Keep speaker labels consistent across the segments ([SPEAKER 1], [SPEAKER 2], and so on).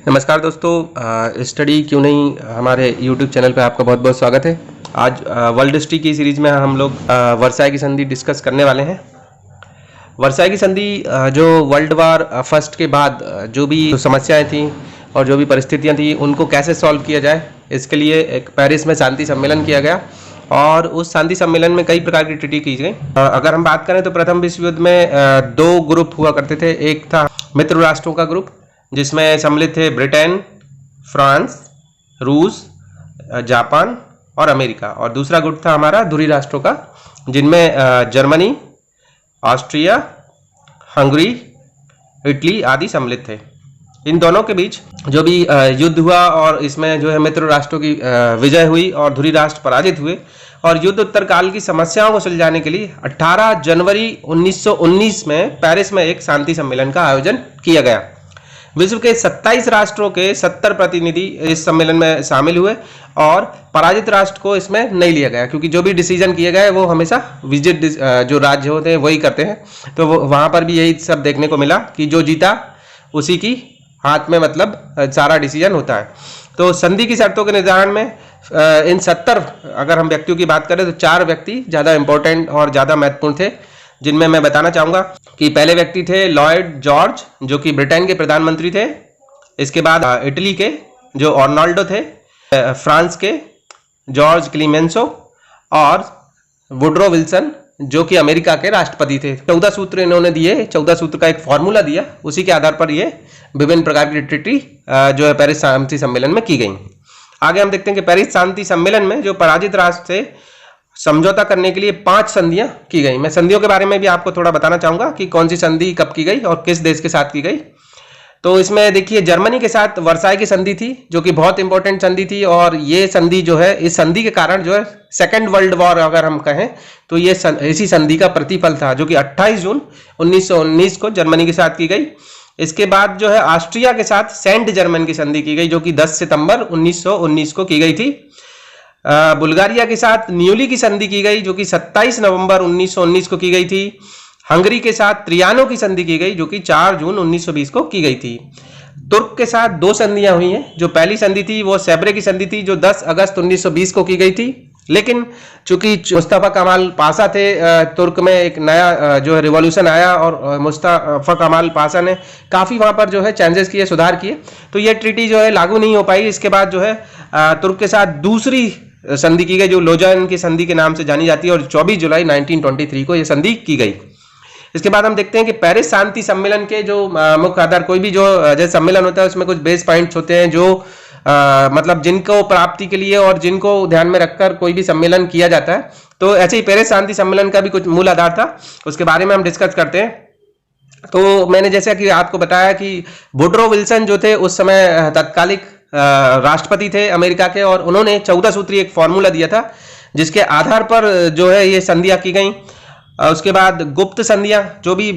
[SPEAKER 1] नमस्कार दोस्तों, स्टडी क्यों नहीं हमारे YouTube चैनल पे आपका बहुत बहुत स्वागत है। आज वर्ल्ड हिस्ट्री की सीरीज़ में हम लोग वर्साई की संधि डिस्कस करने वाले हैं। वर्साई की संधि जो वर्ल्ड वार फर्स्ट के बाद जो भी समस्याएं थी और जो भी परिस्थितियां थी उनको कैसे सॉल्व किया जाए, इसके लिए एक पेरिस में शांति सम्मेलन किया गया और उस शांति सम्मेलन में कई प्रकार की ट्रीटी की गई। अगर हम बात करें तो प्रथम विश्व युद्ध में दो ग्रुप हुआ करते थे। एक था मित्र राष्ट्रों का ग्रुप जिसमें सम्मिलित थे ब्रिटेन, फ्रांस, रूस, जापान और अमेरिका, और दूसरा ग्रुप था हमारा धुरी राष्ट्रों का जिनमें जर्मनी, ऑस्ट्रिया, हंगरी, इटली आदि सम्मिलित थे। इन दोनों के बीच जो भी युद्ध हुआ और इसमें जो है मित्र राष्ट्रों की विजय हुई और धुरी राष्ट्र पराजित हुए, और युद्ध उत्तरकाल की समस्याओं को सुलझाने के लिए 18 जनवरी 1919 में पेरिस में एक शांति सम्मेलन का आयोजन किया गया। विश्व के 27 राष्ट्रों के 70 प्रतिनिधि इस सम्मेलन में शामिल हुए और पराजित राष्ट्र को इसमें नहीं लिया गया, क्योंकि जो भी डिसीजन किए गए वो हमेशा विजिट जो राज्य होते हैं वही करते हैं। तो वहाँ पर भी यही सब देखने को मिला कि जो जीता उसी की हाथ में मतलब सारा डिसीजन होता है। तो संधि की शर्तों के निर्धारण में इन 70 अगर हम व्यक्तियों की बात करें तो 4 व्यक्ति ज़्यादा इंपॉर्टेंट और ज़्यादा महत्वपूर्ण थे, जिनमें मैं बताना चाहूँगा कि पहले व्यक्ति थे लॉयड जॉर्ज जो कि ब्रिटेन के प्रधानमंत्री थे। इसके बाद इटली के जो आर्नोल्डो थे, फ्रांस के जॉर्ज क्लीमेंसो और वुडरो विल्सन जो कि अमेरिका के राष्ट्रपति थे। 14 सूत्र इन्होंने दिए, 14 सूत्र का एक फॉर्मूला दिया, उसी के आधार पर ये विभिन्न प्रकार की ट्रीटी जो है पेरिस शांति सम्मेलन में की गई। आगे हम देखते हैं कि पेरिस शांति सम्मेलन में जो पराजित राष्ट्र से समझौता करने के लिए 5 संधियां की गई। मैं संधियों के बारे में भी आपको थोड़ा बताना चाहूंगा कि कौन सी संधि कब की गई और किस देश के साथ की गई। तो इसमें देखिए जर्मनी के साथ वर्साई की संधि थी जो कि बहुत इंपॉर्टेंट संधि थी, और ये संधि जो है इस संधि के कारण जो है सेकेंड वर्ल्ड वॉर अगर हम कहें तो ये इसी संधि का प्रतिफल था, जो कि 28 जून 1919 को जर्मनी के साथ की गई। इसके बाद जो है ऑस्ट्रिया के साथ सेंट जर्मन की संधि की गई जो कि 10 सितंबर 1919 को की गई थी। बुल्गारिया के साथ न्यूली की संधि की गई जो कि 27 नवंबर 1919 को की गई थी। हंगरी के साथ त्रियानो की संधि की गई जो कि 4 जून 1920 को की गई थी। तुर्क के साथ 2 संधियां हुई हैं। जो पहली संधि थी वो सेब्रे की संधि थी जो 10 अगस्त 1920 को की गई थी, लेकिन चूंकि मुस्तफा कमाल पाशा थे, तुर्क में एक नया जो है रिवॉल्यूशन आया और मुस्तफा कमाल पाशा ने काफ़ी वहाँ पर जो है चेंजेस किए, सुधार किए, तो ये ट्रीटी जो है लागू नहीं हो पाई। इसके बाद जो है तुर्क के साथ दूसरी संधि की गई जो लोजान की संधि के नाम से जानी जाती है, और 24 जुलाई 1923 को यह संधि की गई। इसके बाद हम देखते हैं कि पेरिस शांति सम्मेलन के जो मुख्य आधार, कोई भी जो जैसे सम्मेलन होता है उसमें कुछ बेस पॉइंट्स होते हैं जो मतलब जिनको प्राप्ति के लिए और जिनको ध्यान में रखकर कोई भी सम्मेलन किया जाता है। तो ऐसे ही पेरिस शांति सम्मेलन का भी कुछ मूल आधार था, उसके बारे में हम डिस्कस करते हैं। तो मैंने जैसा कि आपको बताया कि वुडरो विल्सन जो थे उस समय तत्कालिक राष्ट्रपति थे अमेरिका के, और उन्होंने 14 सूत्रीय एक फॉर्मूला दिया था जिसके आधार पर जो है ये संधियां की गई। उसके बाद गुप्त संधियां, जो भी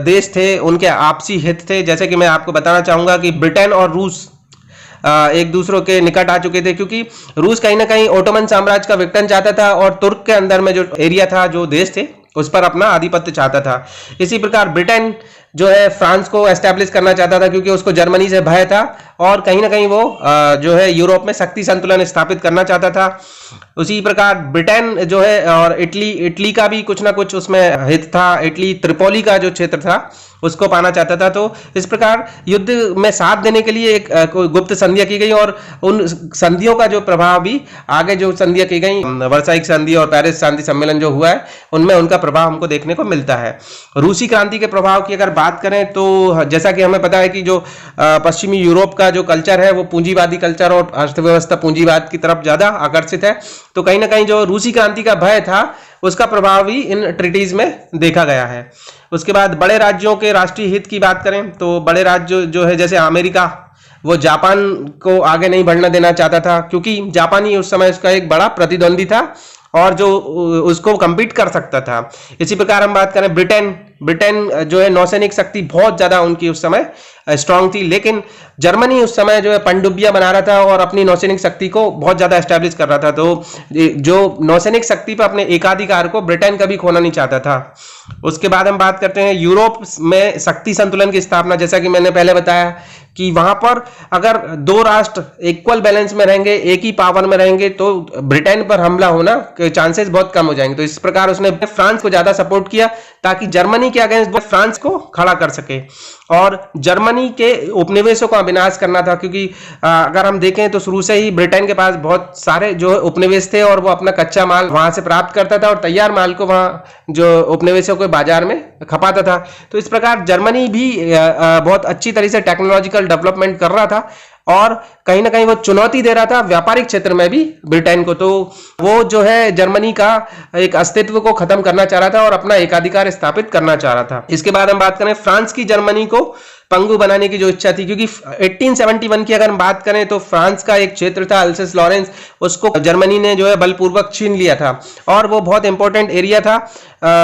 [SPEAKER 1] देश थे उनके आपसी हित थे, जैसे कि मैं आपको बताना चाहूंगा कि ब्रिटेन और रूस एक दूसरों के निकट आ चुके थे, क्योंकि रूस कहीं ना कहीं ओटोमन साम्राज्य का विघटन चाहता था और तुर्क के अंदर में जो एरिया था, जो देश थे, उस पर अपना आधिपत्य चाहता था। इसी प्रकार ब्रिटेन जो है फ्रांस को एस्टैब्लिश करना चाहता था क्योंकि उसको जर्मनी से भय था, और कहीं ना कहीं वो जो है यूरोप में शक्ति संतुलन स्थापित करना चाहता था। उसी प्रकार ब्रिटेन जो है और इटली का भी कुछ ना कुछ उसमें हित था। इटली त्रिपोली का जो क्षेत्र था उसको पाना चाहता था। तो इस प्रकार युद्ध में साथ देने के लिए एक गुप्त संधियां की गई, और उन संधियों का जो प्रभाव भी आगे जो संधियां की गई, वर्साई संधि और पेरिस शांति सम्मेलन जो हुआ है, उनमें उनका प्रभाव हमको देखने को मिलता है। रूसी क्रांति के प्रभाव की अगर बात करें तो जैसा कि हमें पता है कि जो पश्चिमी यूरोप का जो कल्चर है वो पूंजीवादी कल्चर और अर्थव्यवस्था पूंजीवाद की तरफ ज्यादा आकर्षित है। तो कहीं ना कहीं जो रूसी क्रांति का भय था उसका प्रभाव भी इन ट्रीटीज में देखा गया है। उसके बाद बड़े राज्यों के राष्ट्रीय हित की बात करें तो बड़े राज्य जो है जैसे अमेरिका, वो जापान को आगे नहीं बढ़ने देना चाहता था, क्योंकि जापान ही उस समय उसका एक बड़ा प्रतिद्वंदी था और जो उसको कम्पीट कर सकता था। इसी प्रकार हम बात करें ब्रिटेन जो है नौसैनिक शक्ति बहुत ज्यादा उनकी उस समय स्ट्रांग थी, लेकिन जर्मनी उस समय जो है पनडुब्बियां बना रहा था और अपनी नौसैनिक शक्ति को बहुत ज्यादा एस्टेब्लिश कर रहा था। तो जो नौसैनिक शक्ति पर अपने एकाधिकार को ब्रिटेन कभी खोना नहीं चाहता था। उसके बाद हम बात करते हैं यूरोप में शक्ति संतुलन की स्थापना। जैसा कि मैंने पहले बताया कि वहां पर अगर दो राष्ट्र इक्वल बैलेंस में रहेंगे, एक ही पावर में रहेंगे, तो ब्रिटेन पर हमला होना के चांसेस बहुत कम हो जाएंगे। तो इस प्रकार उसने फ्रांस को ज्यादा सपोर्ट किया ताकि जर्मनी के अगेंस्ट फ्रांस को खड़ा कर सके और जर्मनी के उपनिवेशों का विनाश करना था, क्योंकि अगर हम देखें तो शुरू से ही ब्रिटेन के पास बहुत सारे जो उपनिवेश थे और वो अपना कच्चा माल वहां से प्राप्त करता था और तैयार माल को वहां जो उपनिवेशों के बाजार में खपाता था। तो इस प्रकार जर्मनी भी बहुत अच्छी तरह से टेक्नोलॉजिकल डेवलपमेंट कर रहा था और कहीं ना कहीं वो चुनौती दे रहा था व्यापारिक क्षेत्र में भी ब्रिटेन को। तो वो जो है जर्मनी का एक अस्तित्व को खत्म करना चाह रहा था और अपना एकाधिकार स्थापित करना चाह रहा था। इसके बाद हम बात करें फ्रांस की जर्मनी को पंगु बनाने की जो इच्छा थी, क्योंकि 1871 की अगर हम बात करें तो फ्रांस का एक क्षेत्र था अल्सेस लॉरेंस, उसको जर्मनी ने जो है बलपूर्वक छीन लिया था और वो बहुत इंपॉर्टेंट एरिया था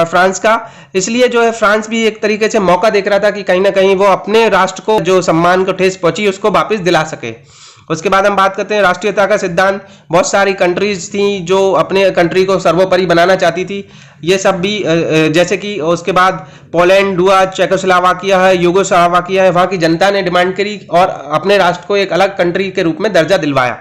[SPEAKER 1] फ्रांस का। इसलिए जो है फ्रांस भी एक तरीके से मौका देख रहा था कि कहीं ना कहीं वो अपने राष्ट्र को जो सम्मान को ठेस पहुंची उसको वापस दिला सके। उसके बाद हम बात करते हैं राष्ट्रीयता का सिद्धांत। बहुत सारी कंट्रीज थी जो अपने कंट्री को सर्वोपरि बनाना चाहती थी, ये सब भी जैसे कि उसके बाद पोलैंड हुआ, चेकोस्लोवाकिया है, यूगोस्लाविया है, वहां की जनता ने डिमांड करी और अपने राष्ट्र को एक अलग कंट्री के रूप में दर्जा दिलवाया।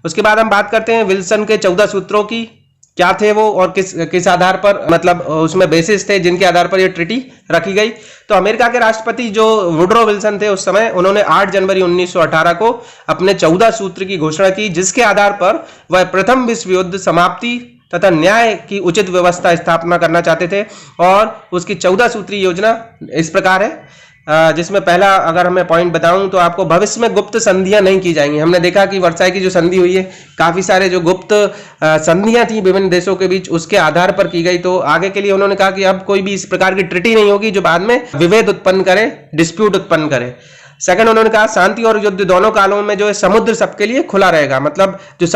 [SPEAKER 1] उसके बाद हम बात करते हैं विल्सन के 14 सूत्रों की, क्या थे वो और किस आधार पर, मतलब उसमें बेसिस थे जिनके आधार पर ये ट्रीटी रखी गई। तो अमेरिका के राष्ट्रपति जो वुडरो विल्सन थे उस समय, उन्होंने 8 जनवरी 1918 को अपने 14 सूत्र की घोषणा की, जिसके आधार पर वह प्रथम विश्व युद्ध समाप्ति तथा न्याय की उचित व्यवस्था स्थापना करना चाहते थे। और उसकी 14 सूत्री योजना इस प्रकार है, जिसमें पहला अगर मैं पॉइंट बताऊं तो आपको भविष्य में गुप्त संधियां नहीं की जाएंगी। हमने देखा कि वर्साई की जो संधि हुई है, काफी सारे जो गुप्त संधियां थी विभिन्न देशों के बीच, उसके आधार पर की गई। तो आगे के लिए उन्होंने कहा कि अब कोई भी इस प्रकार की ट्रीटी नहीं होगी जो बाद में विभेद उत्पन्न करे, डिस्प्यूट उत्पन्न करे। सेकंड, उन्होंने कहा शांति और युद्ध दोनों कालों में जो है समुद्र सबके लिए खुला रहेगा, मतलब जो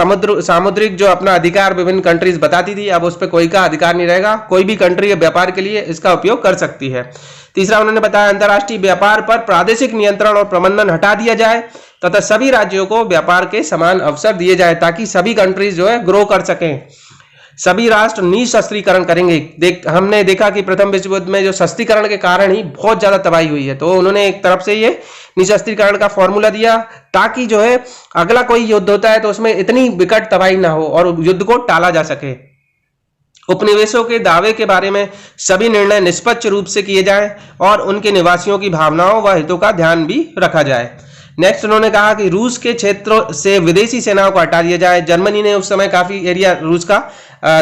[SPEAKER 1] सामुद्रिक जो अपना अधिकार विभिन्न कंट्रीज बताती थी, अब उस पर कोई का अधिकार नहीं रहेगा, कोई भी कंट्री व्यापार के लिए इसका उपयोग कर सकती है। तीसरा, उन्होंने बताया अंतर्राष्ट्रीय व्यापार पर प्रादेशिक नियंत्रण और प्रबंधन हटा दिया जाए तथा सभी राज्यों को व्यापार के समान अवसर दिए जाए ताकि सभी कंट्रीज जो है ग्रो कर सकें। सभी राष्ट्र निशस्त्रीकरण करेंगे। हमने देखा कि प्रथम विश्व युद्ध में जो शस्त्रीकरण के कारण ही बहुत ज्यादा तबाही हुई है, तो उन्होंने एक तरफ से ये निशस्त्रीकरण का फॉर्मूला दिया ताकि जो है अगला कोई युद्ध होता है तो उसमें इतनी विकट तबाही ना हो और युद्ध को टाला जा सके। उपनिवेशों के दावे के बारे में सभी निर्णय निष्पक्ष रूप से किए जाएं और उनके निवासियों की भावनाओं व हितों का ध्यान भी रखा जाए। नेक्स्ट, उन्होंने कहा कि रूस के क्षेत्रों से विदेशी सेनाओं को हटा दिया जाए। जर्मनी ने उस समय काफी एरिया रूस का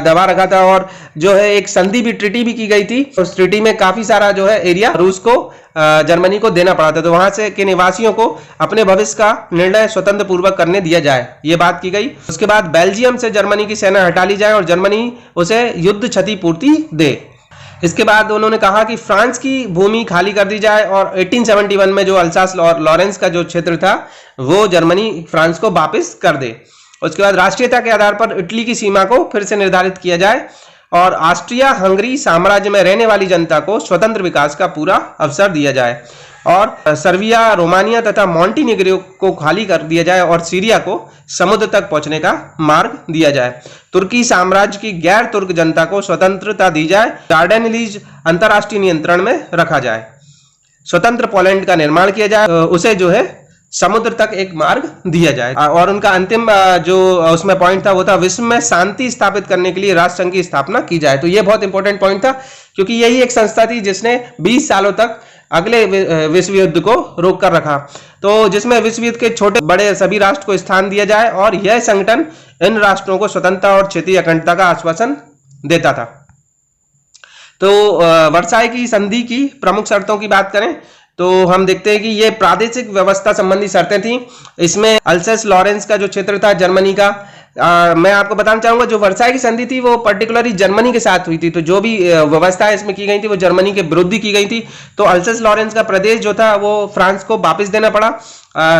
[SPEAKER 1] दबा रखा था और जो है एक संधि भी, ट्रीटी भी की गई थी। उस ट्रीटी में काफी सारा जो है एरिया रूस को जर्मनी को देना पड़ा था, तो वहां से के निवासियों को अपने भविष्य का निर्णय स्वतंत्र पूर्वक करने दिया जाए, ये बात की गई। उसके बाद बेल्जियम से जर्मनी की सेना हटा ली जाए और जर्मनी उसे युद्ध क्षतिपूर्ति दे। इसके बाद उन्होंने कहा कि फ्रांस की भूमि खाली कर दी जाए और 1871 में जो अल्सास लॉरेंस का जो क्षेत्र था वो जर्मनी फ्रांस को वापस कर दे। उसके बाद राष्ट्रीयता के आधार पर इटली की सीमा को फिर से निर्धारित किया जाए और ऑस्ट्रिया हंगरी साम्राज्य में रहने वाली जनता को स्वतंत्र विकास का पूरा अवसर दिया जाए और सर्बिया, रोमानिया तथा मॉन्टीनेग्रो को खाली कर दिया जाए और सीरिया को समुद्र तक पहुंचने का मार्ग दिया जाए। तुर्की साम्राज्य की गैर तुर्क जनता को स्वतंत्रता दी जाए। डार्डेनलीज अंतर्राष्ट्रीय नियंत्रण में रखा जाए। स्वतंत्र पोलैंड का निर्माण किया जाए, उसे जो है समुद्र तक एक मार्ग दिया जाए। और उनका अंतिम जो उसमें पॉइंट था वो था विश्व में शांति स्थापित करने के लिए राष्ट्र संघ की स्थापना की जाए। तो ये बहुत इंपॉर्टेंट पॉइंट था क्योंकि यही एक संस्था थी जिसने 20 सालों तक अगले विश्व युद्ध को रोक कर रखा, तो जिसमें विश्व युद्ध के छोटे बड़े सभी राष्ट्र को स्थान दिया जाए और यह संगठन इन राष्ट्रों को स्वतंत्रता और क्षेत्रीय अखंडता का आश्वासन देता था। तो वर्साई की संधि की प्रमुख शर्तों की बात करें तो हम देखते हैं कि ये प्रादेशिक व्यवस्था संबंधी शर्तें थी। इसमें अल्सेस लॉरेंस का जो क्षेत्र था जर्मनी का, मैं आपको बताना चाहूंगा जो वर्साई की संधि थी वो पर्टिकुलरली जर्मनी के साथ हुई थी, तो जो भी व्यवस्था इसमें की गई थी वो जर्मनी के विरुद्ध की गई थी। तो अल्सेस लॉरेंस का प्रदेश जो था वो फ्रांस को वापस देना पड़ा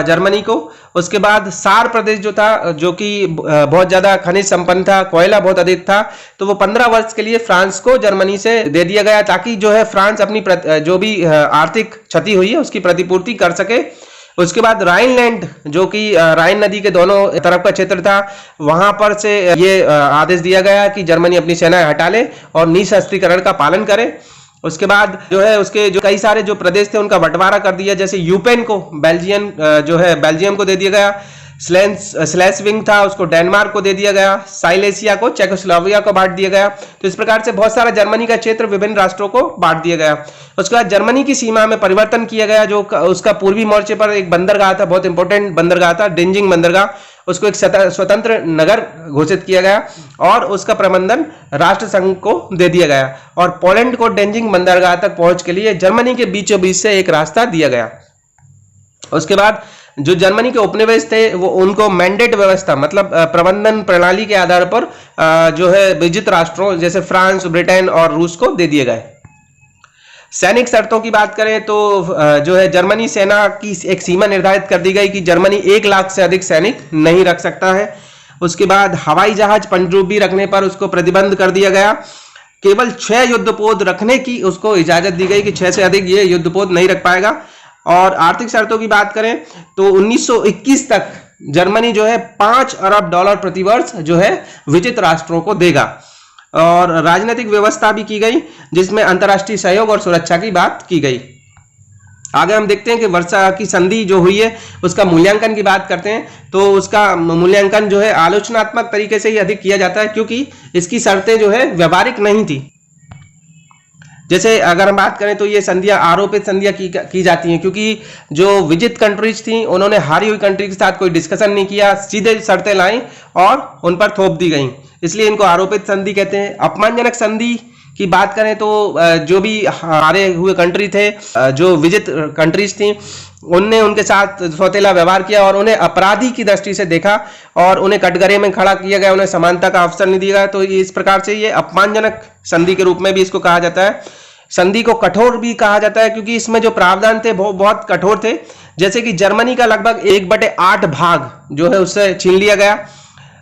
[SPEAKER 1] जर्मनी को। उसके बाद सार प्रदेश जो था, जो कि बहुत ज्यादा खनिज संपन्न था, कोयला बहुत अधिक था, तो वो 15 वर्ष के लिए फ्रांस को जर्मनी से दे दिया गया ताकि जो है फ्रांस अपनी जो भी आर्थिक क्षति हुई है उसकी प्रतिपूर्ति कर सके। उसके बाद राइनलैंड जो कि राइन नदी के दोनों तरफ का क्षेत्र था, वहां पर से ये आदेश दिया गया कि जर्मनी अपनी सेनाएं हटा ले और निशस्त्रीकरण का पालन करे। उसके बाद जो है उसके जो कई सारे जो प्रदेश थे उनका बंटवारा कर दिया, जैसे यूपेन को बेल्जियम को दे दिया गया, स्लेस्विंग था उसको डेनमार्क को दे दिया गया, साइलेसिया को चेकोस्लोवाकिया को बांट दिया गया। तो इस प्रकार से बहुत सारा जर्मनी का क्षेत्र विभिन्न राष्ट्रों को बांट दिया गया। उसके बाद जर्मनी की सीमा में परिवर्तन किया गया, जो उसका पूर्वी मोर्चे पर एक बंदरगाह था, बहुत इंपॉर्टेंट बंदरगाह था, डेंजिंग बंदरगाह, उसको एक स्वतंत्र नगर घोषित किया गया और उसका प्रबंधन राष्ट्र संघ को दे दिया गया। और पोलैंड को डेंजिंग बंदरगाह तक पहुंच के लिए जर्मनी के बीचों बीच से एक रास्ता दिया गया। उसके बाद जो जर्मनी के उपनिवेश थे वो उनको मैंडेट व्यवस्था मतलब प्रबंधन प्रणाली के आधार पर जो है विजित राष्ट्रों जैसे फ्रांस, ब्रिटेन और रूस को दे दिए गए। सैनिक शर्तों की बात करें तो जो है जर्मनी सेना की एक सीमा निर्धारित कर दी गई कि जर्मनी 1 लाख से अधिक सैनिक नहीं रख सकता है। उसके बाद हवाई जहाज पनडुब्बी रखने पर उसको प्रतिबंध कर दिया गया। केवल 6 युद्धपोत रखने की उसको इजाजत दी गई कि 6 से अधिक ये युद्धपोत नहीं रख पाएगा। और आर्थिक शर्तों की बात करें तो 1921 तक जर्मनी जो है $5 अरब प्रतिवर्ष जो है विजित राष्ट्रों को देगा। और राजनीतिक व्यवस्था भी की गई जिसमें अंतर्राष्ट्रीय सहयोग और सुरक्षा की बात की गई। आगे हम देखते हैं कि वर्सा की संधि जो हुई है उसका मूल्यांकन की बात करते हैं। तो उसका मूल्यांकन जो है आलोचनात्मक तरीके से ही अधिक किया जाता है क्योंकि इसकी शर्तें जो है व्यवहारिक नहीं थी। जैसे अगर हम बात करें तो ये संधियां आरोपित संधियां की जाती हैं क्योंकि जो विजित कंट्रीज थी उन्होंने हारी हुई कंट्री के साथ कोई डिस्कशन नहीं किया, सीधे शर्तें लाई और उन पर थोप दी गई, इसलिए इनको आरोपित संधि कहते हैं। अपमानजनक संधि की बात करें तो जो भी हारे हुए कंट्री थे, जो विजित कंट्रीज थी, उनने उनके साथ सौतेला व्यवहार किया और उन्हें अपराधी की दृष्टि से देखा और उन्हें कटघरे में खड़ा किया गया, उन्हें समानता का अवसर नहीं दिया गया। तो इस प्रकार से ये अपमानजनक संधि के रूप में भी इसको कहा जाता है। संधि को कठोर भी कहा जाता है क्योंकि इसमें जो प्रावधान थे वो बहुत कठोर थे। जैसे कि जर्मनी का लगभग 1/8 भाग जो है उससे छीन लिया गया।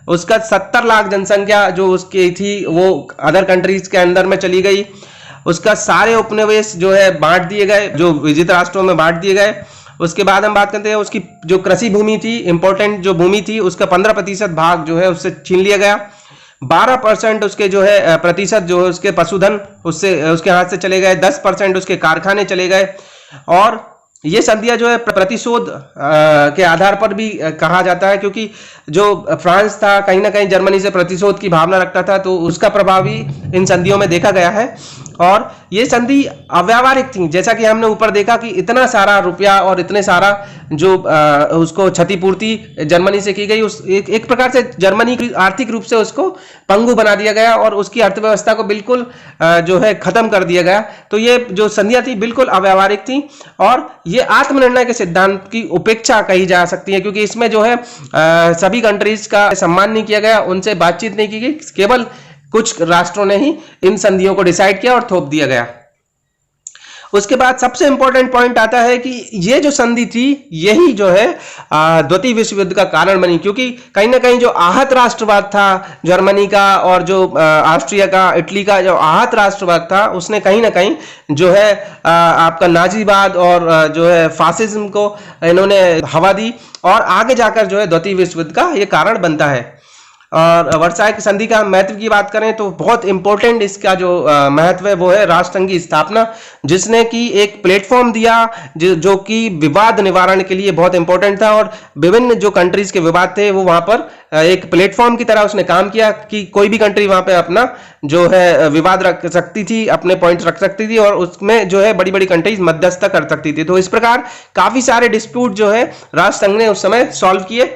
[SPEAKER 1] उसका 70 लाख जनसंख्या जो उसकी थी वो अदर कंट्रीज के अंदर में चली गई। उसका सारे उपनिवेश जो है बांट दिए गए, जो विजित राष्ट्रों में बांट दिए गए। उसके बाद हम बात करते हैं उसकी जो कृषि भूमि थी, इंपॉर्टेंट जो भूमि थी, उसका 15% भाग जो है उससे छीन लिया गया। 12% उसके जो है प्रतिशत जो है उसके पशुधन उसके हाथ से चले गए। 10% उसके कारखाने चले गए। और ये संधियां जो है प्रतिशोध के आधार पर भी कहा जाता है क्योंकि जो फ्रांस था कहीं ना कहीं जर्मनी से प्रतिशोध की भावना रखता था, तो उसका प्रभाव भी इन संधियों में देखा गया है। और ये संधि अव्यावहारिक थी, जैसा कि हमने ऊपर देखा कि इतना सारा रुपया और इतने सारा जो उसको क्षतिपूर्ति जर्मनी से की गई, उस एक प्रकार से जर्मनी की आर्थिक रूप से उसको पंगु बना दिया गया और उसकी अर्थव्यवस्था को बिल्कुल जो है खत्म कर दिया गया। तो ये जो संधियां थी बिल्कुल अव्यावहारिक थी और ये आत्मनिर्णय के सिद्धांत की उपेक्षा कही जा सकती है क्योंकि इसमें जो है सभी कंट्रीज का सम्मान नहीं किया गया, उनसे बातचीत नहीं की गई, केवल कुछ राष्ट्रों ने ही इन संधियों को डिसाइड किया और थोप दिया गया। उसके बाद सबसे इंपॉर्टेंट पॉइंट आता है कि ये जो संधि थी यही जो है द्वितीय विश्व युद्ध का कारण बनी, क्योंकि कहीं ना कहीं जो आहत राष्ट्रवाद था जर्मनी का और जो ऑस्ट्रिया का, इटली का जो आहत राष्ट्रवाद था, उसने कहीं ना कहीं जो है आपका नाजीवाद और जो है फासिज्म को इन्होंने हवा दी और आगे जाकर जो है द्वितीय विश्व युद्ध का ये कारण बनता है। और वर्साई की संधि का महत्व की बात करें तो बहुत इंपॉर्टेंट इसका जो महत्व है वो है राष्ट्रसंघ की स्थापना, जिसने कि एक प्लेटफॉर्म दिया जो कि विवाद निवारण के लिए बहुत इंपॉर्टेंट था और विभिन्न जो कंट्रीज के विवाद थे वो वहां पर एक प्लेटफॉर्म की तरह उसने काम किया कि कोई भी कंट्री वहां पे अपना जो है विवाद रख सकती थी, अपने पॉइंट्स रख सकती थी और उसमें जो है बड़ी बड़ी कंट्रीज मध्यस्थता कर सकती थी। तो इस प्रकार काफी सारे डिस्प्यूट जो है राष्ट्रसंघ ने उस समय सॉल्व किए।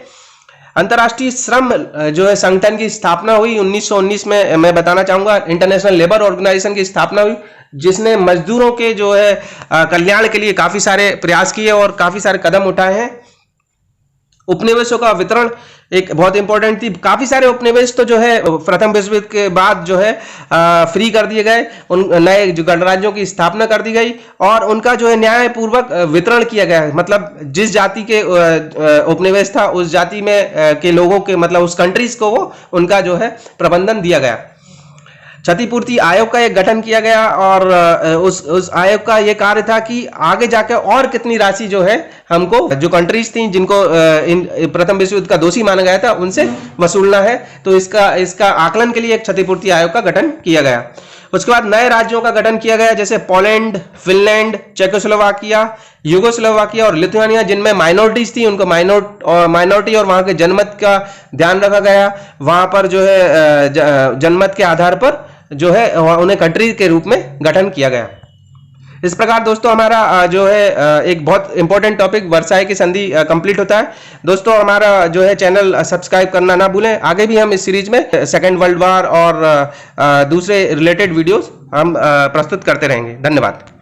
[SPEAKER 1] अंतर्राष्ट्रीय श्रम जो है संगठन की स्थापना हुई 1919 में। मैं बताना चाहूंगा इंटरनेशनल लेबर ऑर्गेनाइजेशन की स्थापना हुई, जिसने मजदूरों के जो है कल्याण के लिए काफी सारे प्रयास किए और काफी सारे कदम उठाए हैं। उपनिवेशों का वितरण एक बहुत इंपॉर्टेंट थी। काफी सारे उपनिवेश तो जो है प्रथम विश्व युद्ध के बाद जो है फ्री कर दिए गए, उन नए जो गणराज्यों की स्थापना कर दी गई और उनका जो है न्यायपूर्वक वितरण किया गया। मतलब जिस जाति के उपनिवेश था उस जाति में के लोगों के मतलब उस कंट्रीज को वो उनका जो है प्रबंधन दिया गया। क्षतिपूर्ति आयोग का एक गठन किया गया और उस आयोग का ये कार्य था कि आगे जाकर और कितनी राशि जो है हमको जो कंट्रीज थी जिनको प्रथम विश्व युद्ध का दोषी माना गया था उनसे वसूलना है, तो इसका आकलन के लिए एक क्षतिपूर्ति आयोग का गठन किया गया। उसके बाद नए राज्यों का गठन किया गया, जैसे पोलैंड, फिनलैंड, चेकोस्लोवाकिया, यूगोस्लोवाकिया और लिथुआनिया, जिनमें माइनॉरिटीज थी, उनको माइनॉरिटी और वहां के जनमत का ध्यान रखा गया। वहां पर जो है जनमत के आधार पर जो है उन्हें कंट्री के रूप में गठन किया गया। इस प्रकार दोस्तों हमारा जो है एक बहुत इंपॉर्टेंट टॉपिक वर्साई की संधि कंप्लीट होता है। दोस्तों हमारा जो है चैनल सब्सक्राइब करना ना भूलें। आगे भी हम इस सीरीज में सेकेंड वर्ल्ड वॉर और दूसरे रिलेटेड वीडियोस हम प्रस्तुत करते रहेंगे। धन्यवाद।